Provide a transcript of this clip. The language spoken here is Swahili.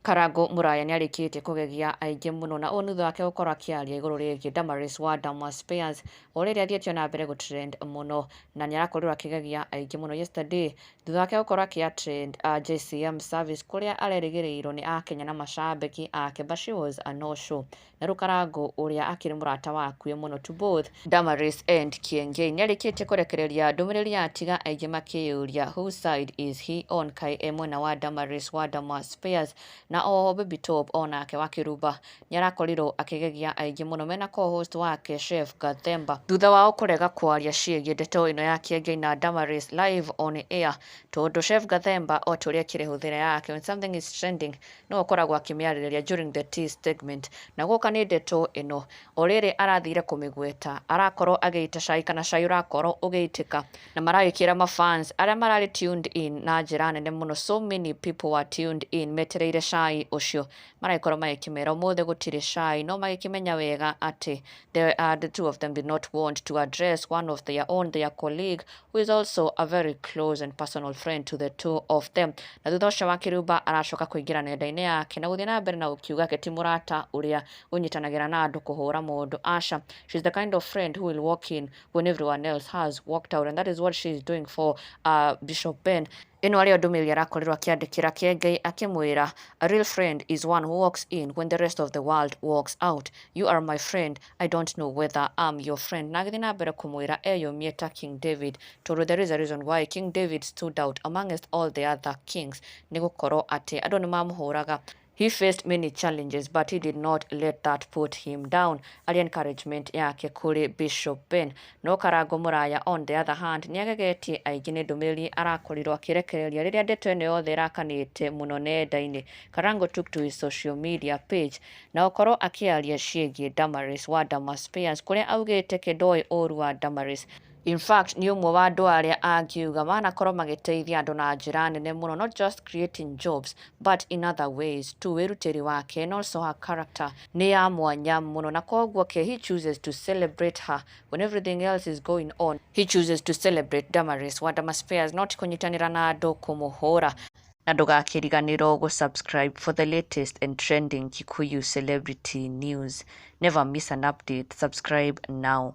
Karangu Muraya nĩarĩkĩtie kũgegia aingĩ mũno na ũnuthu wake gũkorwo akĩaria igũrũ rĩgiĩ Damaris wa Dama Spears ũrĩa athiĩtio na mbere gũtrend mũno na nĩarakorirwo akĩgegia aingĩ mũno yesterday thutha wake gũkorwo akĩatrend JCM service kũrĩa arerĩgĩrĩirwo nĩ akenya na macambĩki ake, but she was a no show. Na rĩu Karangu ũrĩa akĩrĩ mũrata wa hakuhĩ mũno to both Damaris and Kiengei nĩarĩkĩtie kũrekereria ndũmĩrĩri ya Yatiga aingĩ makĩyũria whose side is he on, kaĩ mwena wa Damaris wa Dama Spears na oho Baby Top onake wakĩrumba nĩarakorirwo akĩgegia aingĩ mũno mena co-host wake Chef Gathemba thutha wao kũrega kwaria ciĩgiĩ ndeto ĩno ya Kiengei na Damaris live on air, tondũ Chef Gathemba o ta ũrĩa akĩrĩhũthĩra yake when something is trending no akoragwo akĩmĩarĩrĩria during the tea segment, na gũka nĩ ndeto ĩno o rĩrĩ arathire kũmĩgweta arakorwo agĩita cai kana cai ũrakorwo ũgĩitĩka na maragĩkĩra mafans arĩa mararĩ tuned in na njĩra nene mũno. So many people were tuned in metereire cai ũcio, maragĩkorwo magĩkĩmera ũmũthĩ gũtirĩ cai, no magĩkĩmenya wega atĩ the two of them did not want to address one of their own, their colleague who is also a very close and personal friend to the two of them. Na thutha ũcio wakĩrumba aracoka kũingĩra nenda-inĩ yake na gũthiĩ na mbere na gũkiuga ake ti mũrata ũrĩa ũnyitanagĩra na andũ kũhũra mũndũ, aca. She's the kind of friend who will walk in when everyone else has walked out, and that is what she's doing for Bishop Ben. Ĩno arĩyo ndũmĩrĩri arakorirwo akĩandĩkĩra Kiengei akĩmwĩra, a real friend is one who walks in when the rest of the world walks out. You are my friend, I don't know whether I'm your friend. Na agĩthiĩ na mbere kũmwĩra eyũmie ta King David, tondũ there is a reason why King David stood out amongst all the other kings, nĩ gũkorwo atĩ andũ nĩ mamũhũraga. He faced many challenges, but he did not let that put him down. Arĩ encouragement yake kũrĩ Bishop Ben. No Karangu Muraya on the other hand nĩagegetie aingĩ nĩ ndũmĩrĩri arakorirwo akĩrekereria rĩrĩa ndeto ĩno yothe ĩrakanĩte mũno nenda-inĩ. Karangu took to his social media page na gũkorwo akĩaria ciĩgiĩ Damaris wa Dama Spears kũrĩa augĩte ke ndoĩ ũru wa Damaris. In fact, nĩ ũmwe wa andũ arĩa angiuga manakorwo magĩteithia andũ na njĩra nene mũno, not just creating jobs but in other ways too. Wĩrutĩri wake and also her character nĩ ya mwanya mũno, na koguo ke he chooses to celebrate her when everything else is going on. He chooses to celebrate Damaris wa Dama Spears, not kũnyitanĩra na andũ kũmũhũra. Na ndũgakĩriganĩrwo gũ-subscribe for the latest and trending Kikuyu celebrity news. Never miss an update. Subscribe now.